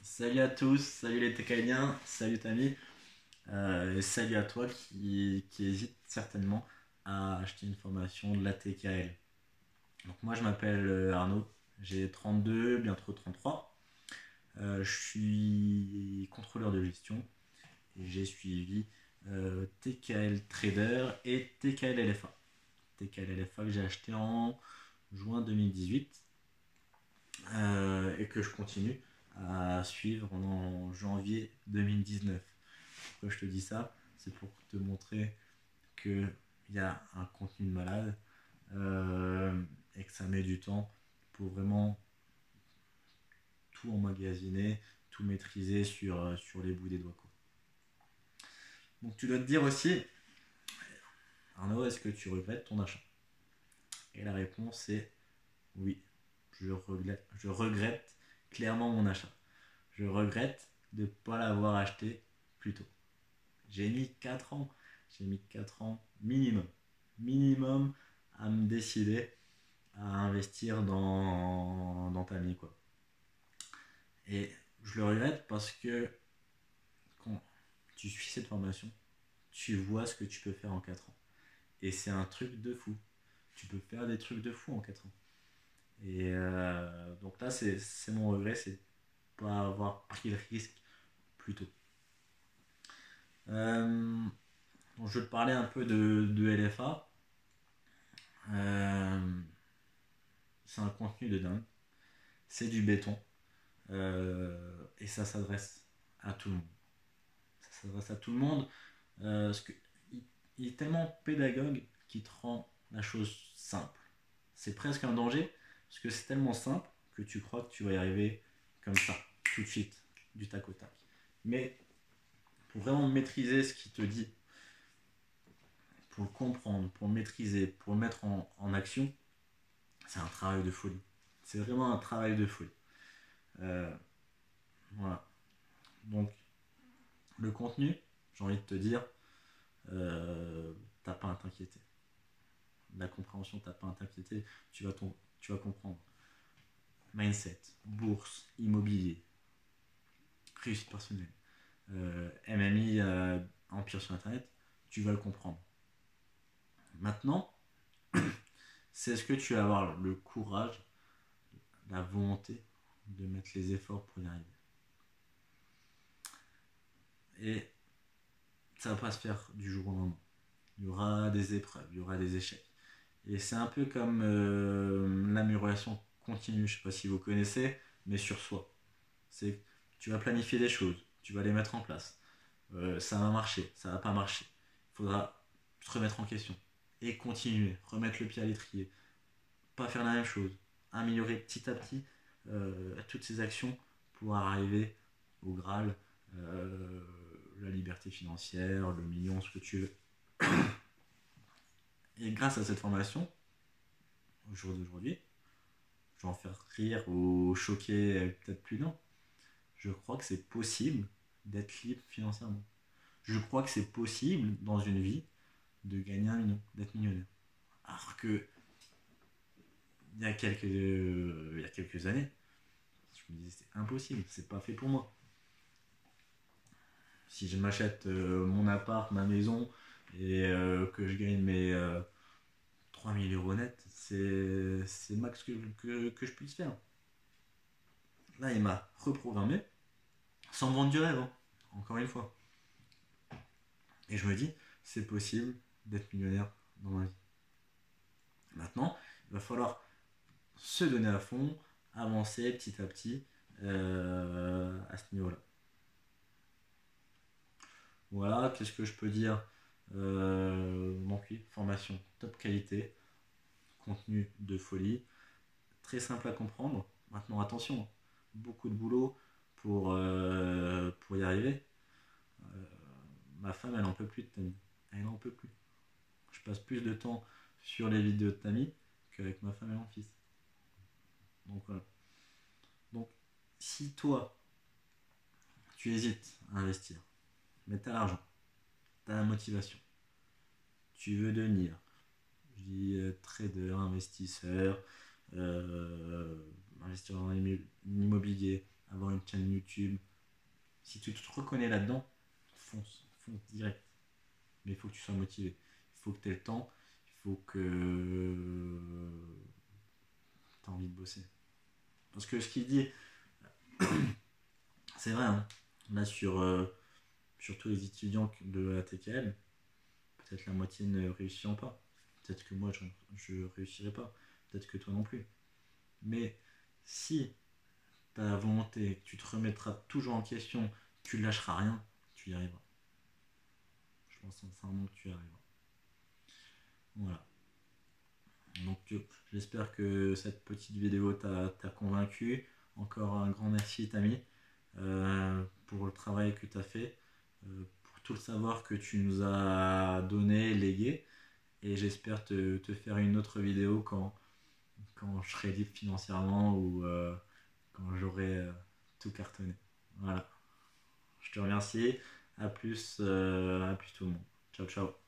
Salut à tous, salut les TKLiens, salut Tammy, et salut à toi qui hésite certainement à acheter une formation de la TKL. Donc moi je m'appelle Arnaud, j'ai 32, bientôt 33. Je suis contrôleur de gestion et j'ai suivi TKL Trader et TKL LFA. TKL LFA que j'ai acheté en juin 2018 et que je continue à suivre en janvier 2019. Pourquoi je te dis ça? C'est pour te montrer qu'il y a un contenu de malade et que ça met du temps pour vraiment tout emmagasiner, tout maîtriser sur les bouts des doigts, quoi. Donc tu dois te dire aussi, Arnaud, est-ce que tu regrettes ton achat? Et la réponse est oui, je regrette clairement mon achat. Je regrette de ne pas l'avoir acheté plus tôt. J'ai mis 4 ans. J'ai mis 4 ans minimum à me décider à investir dans Tami, quoi. Et je le regrette parce que quand tu suis cette formation, tu vois ce que tu peux faire en 4 ans. Et c'est un truc de fou. Tu peux faire des trucs de fou en 4 ans. Et donc là, c'est mon regret, c'est de ne pas avoir pris le risque plus tôt. Donc je vais te parler un peu de LFA. Euh, c'est un contenu de dingue. C'est du béton. Et ça s'adresse à tout le monde. Ça s'adresse à tout le monde. Parce que il est tellement pédagogue qu'il te rend la chose simple. C'est presque un danger. Parce que c'est tellement simple que tu crois que tu vas y arriver comme ça, tout de suite, du tac au tac. Mais pour vraiment maîtriser ce qu'il te dit, pour le comprendre, pour le maîtriser, pour le mettre en action, c'est un travail de folie. C'est vraiment un travail de folie. Euh, voilà. Donc, le contenu, j'ai envie de te dire, t'as pas à t'inquiéter. La compréhension, t'as pas à t'inquiéter. Tu vas comprendre. Mindset, bourse, immobilier, réussite personnelle, MMI, empire sur Internet, tu vas le comprendre. Maintenant, c'est est-ce que tu vas avoir le courage, la volonté de mettre les efforts pour y arriver. Et ça va pas se faire du jour au lendemain. Il y aura des épreuves, il y aura des échecs. Et c'est un peu comme l'amélioration continue, je sais pas si vous connaissez, mais sur soi. C'est que tu vas planifier des choses, tu vas les mettre en place. Ça va marcher, ça va pas marcher. Il faudra se remettre en question et continuer, remettre le pied à l'étrier, pas faire la même chose, améliorer petit à petit toutes ces actions pour arriver au Graal, euh, la liberté financière, le million, ce que tu veux. Et grâce à cette formation, au jour d'aujourd'hui, je vais en faire rire ou choquer peut-être plus d'un. Je crois que c'est possible d'être libre financièrement. Je crois que c'est possible dans une vie de gagner 1 million, d'être millionnaire. Alors que il y a quelques années, je me disais c'est impossible, c'est pas fait pour moi. Si je m'achète mon appart, ma maison et que je gagne mes 3000 euros net, c'est le max que je puisse faire. Là, il m'a reprogrammé sans me vendre du rêve, hein, encore une fois. Et je me dis, c'est possible d'être millionnaire dans ma vie. Maintenant, il va falloir se donner à fond, avancer petit à petit à ce niveau-là. Voilà, qu'est-ce que je peux dire? Donc oui, formation top qualité, contenu de folie, très simple à comprendre. Maintenant, attention, beaucoup de boulot pour y arriver. Euh, Ma femme, elle en peut plus de Tammy. Elle en peut plus. Je passe plus de temps sur les vidéos de Tammy qu'avec ma femme et mon fils. Donc voilà. Donc, si toi, tu hésites à investir, mais tu as l'argent, tu as la motivation, tu veux devenir, je dis trader, investisseur, investir dans l'immobilier, avoir une chaîne YouTube. Si tu te reconnais là-dedans, fonce direct. Mais il faut que tu sois motivé. Il faut que tu aies le temps. Il faut que tu aies envie de bosser. Parce que ce qu'il dit, c'est vrai, hein. Là, sur tous les étudiants de la TKL, peut-être la moitié ne réussiront pas. Peut-être que moi, je ne réussirai pas. Peut-être que toi non plus. Mais si tu as la volonté, tu te remettras toujours en question, tu ne lâcheras rien, tu y arriveras. Je pense sincèrement que tu y arriveras. Voilà. Donc j'espère que cette petite vidéo t'a convaincu. Encore un grand merci Tammy pour le travail que tu as fait, pour tout le savoir que tu nous as donné, légué. Et j'espère te faire une autre vidéo quand je serai libre financièrement ou quand j'aurai tout cartonné. Voilà. Je te remercie. À plus tout le monde. Ciao, ciao.